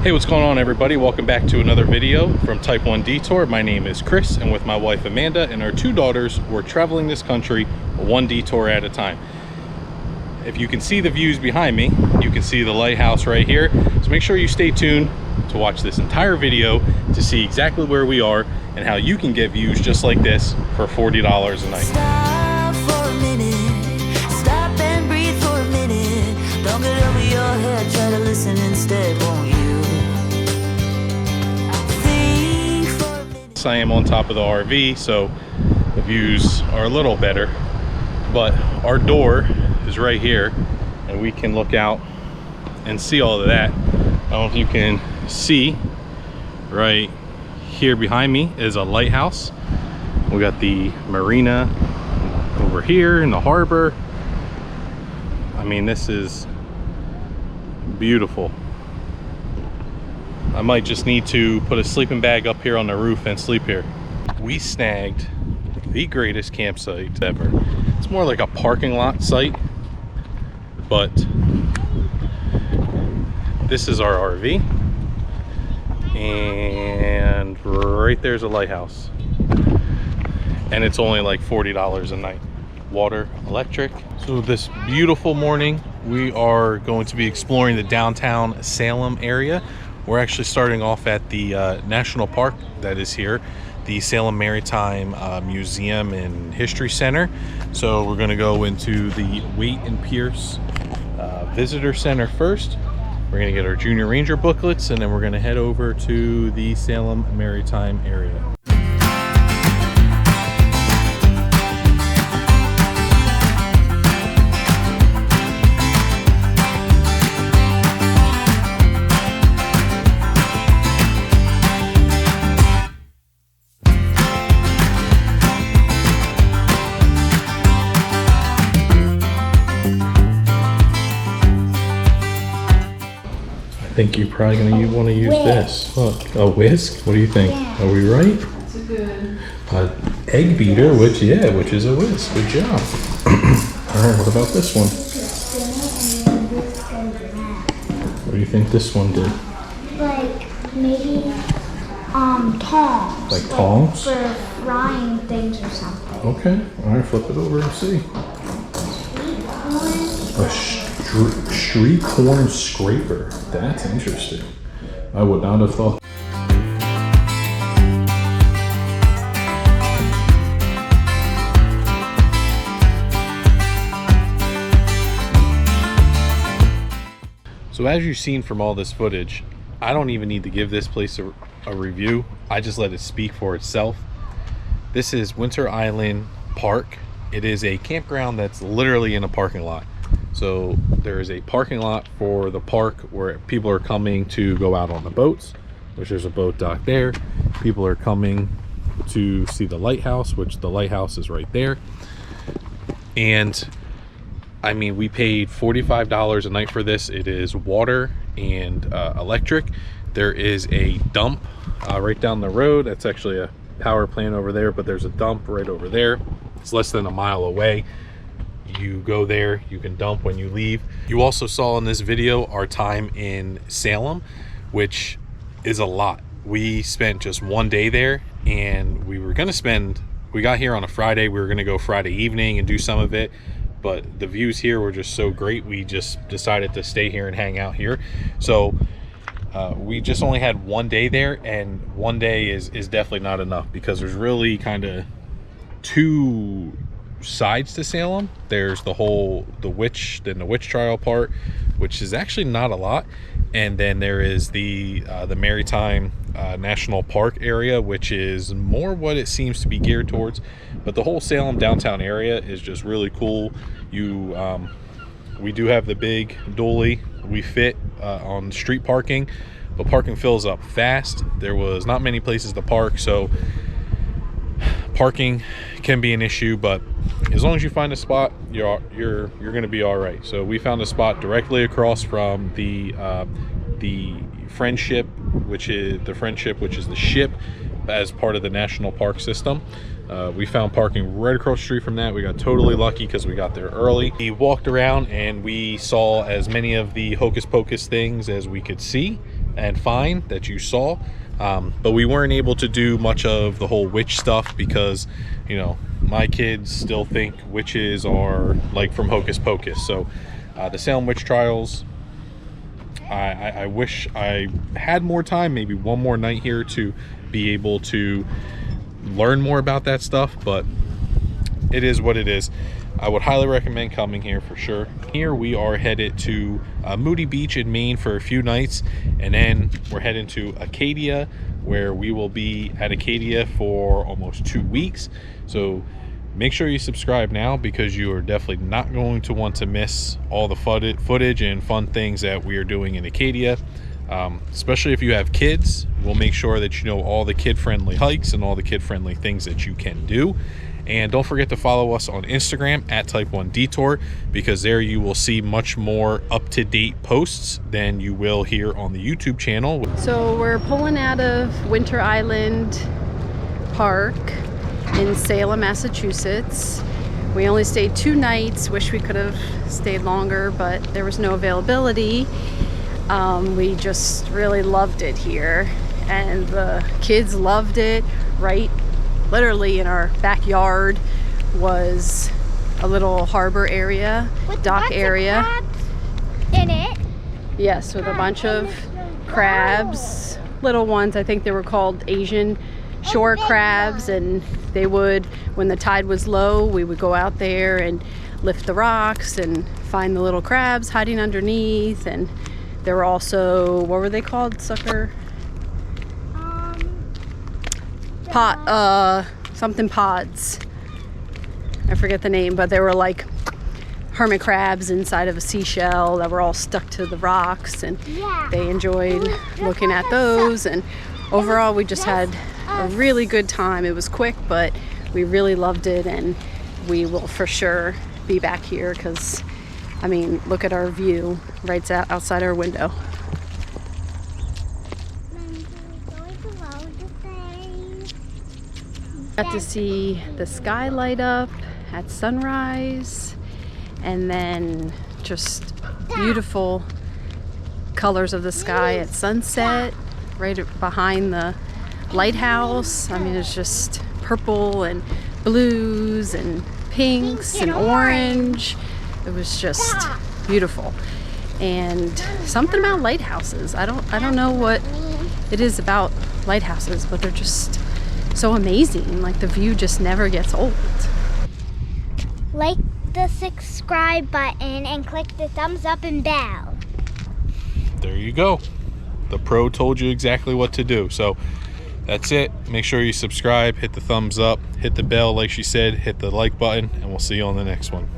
Hey, what's going on, everybody? Welcome back to another video from Type 1 Detour. My name is Chris, and with my wife Amanda and our two daughters, we're traveling this country one detour at a time. If you can see the views behind me, you can see the lighthouse right here. So make sure you stay tuned to watch this entire video to see exactly where we are and how you can get views just like this for $40 a night. Stop for a minute, stop and breathe for a minute. Don't get over your head, try to listen instead, won't you? Think for a minute. I am on top of the RV, so the views are a little better, but our door is right here and we can look out and see all of that. I don't know if you can see right here behind me is a lighthouse. We got the marina over here in the harbor. I mean, this is beautiful. I might just need to put a sleeping bag up here on the roof and sleep here. We snagged the greatest campsite ever. It's more like a parking lot site, but this is our RV, and right there's a lighthouse, and it's only like $40 a night. Water, electric. So this beautiful morning, we are going to be exploring the downtown Salem area. We're actually starting off at the national park that is here, the Salem Maritime Museum and History Center. So we're going to go into the Waite and Pierce Visitor Center first. We're going to get our Junior Ranger booklets, and then we're going to head over to the Salem Maritime area. I think you're probably going to want to use this. Look, a whisk? What do you think? Yeah. Are we right? That's a good. Egg beater, which is a whisk. Good job. All right, what about this one? What do you think this one did? Like maybe tongs. Like tongs? For frying things or something. Okay. All right, flip it over and see. A street corn scraper. That's interesting. I would not have thought. So as you've seen from all this footage, I don't even need to give this place a review. I just let it speak for itself. This is Winter Island Park. It is a campground that's literally in a parking lot. So there is a parking lot for the park where people are coming to go out on the boats, which there's a boat dock there. People are coming to see the lighthouse, which the lighthouse is right there. And I mean, we paid $45 a night for this. It is water and electric. There is a dump right down the road. That's actually a power plant over there, but there's a dump right over there. It's less than a mile away. You go there, you can dump when you leave. You also saw in this video our time in Salem, which is a lot. We spent just one day there, and we got here on a Friday. We were gonna go Friday evening and do some of it, but the views here were just so great, we just decided to stay here and hang out here. So we just only had one day there, and one day is definitely not enough, because there's really kind of two sides to Salem. There's the witch trial part, which is actually not a lot, and then there is the Maritime National Park area, which is more what it seems to be geared towards. But the whole Salem downtown area is just really cool. We do have the big dually. We fit on street parking, but parking fills up fast. There was not many places to park, so parking can be an issue, but as long as you find a spot, you're going to be all right. So we found a spot directly across from the Friendship, which is the ship as part of the national park system. We found parking right across the street from that. We got totally lucky because we got there early. We walked around and we saw as many of the Hocus Pocus things as we could see. and find that you saw. But we weren't able to do much of the whole witch stuff because, you know, my kids still think witches are like from Hocus Pocus. So the Salem witch trials, I wish I had more time, maybe one more night here to be able to learn more about that stuff, but it is what it is. I would highly recommend coming here for sure. Here we are headed to Moody Beach in Maine for a few nights, and then we're heading to Acadia, where we will be at Acadia for almost 2 weeks. So make sure you subscribe now, because you are definitely not going to want to miss all the footage and fun things that we are doing in Acadia. Especially if you have kids, we'll make sure that you know all the kid-friendly hikes and all the kid-friendly things that you can do. And don't forget to follow us on Instagram at Type 1 Detour, because there you will see much more up-to-date posts than you will here on the YouTube channel. So we're pulling out of Winter Island Park in Salem, Massachusetts. We only stayed 2 nights. Wish we could have stayed longer, but there was no availability. We just really loved it here, and the kids loved it. Right, literally in our backyard was a little harbor area, dock area. In it. Yes, with a bunch of crabs, little ones. I think they were called Asian shore crabs, and they would, when the tide was low, we would go out there and lift the rocks and find the little crabs hiding underneath. And there were also, what were they called, sucker? Something pods. I forget the name, but they were like hermit crabs inside of a seashell that were all stuck to the rocks, and they enjoyed looking at those. And overall, we just had a really good time. It was quick, but we really loved it, and we will for sure be back here because, I mean, look at our view right outside our window. Got to see the sky light up at sunrise, and then just beautiful colors of the sky at sunset right behind the lighthouse. I mean, it's just purple and blues and pinks and orange. It was just beautiful. And something about lighthouses, I don't know what it is about lighthouses, but they're just so amazing. Like, the view just never gets old. Like the subscribe button and click the thumbs up and bell. There you go. The pro told you exactly what to do. So that's it. Make sure you subscribe, hit the thumbs up, hit the bell like she said, hit the like button, and we'll see you on the next one.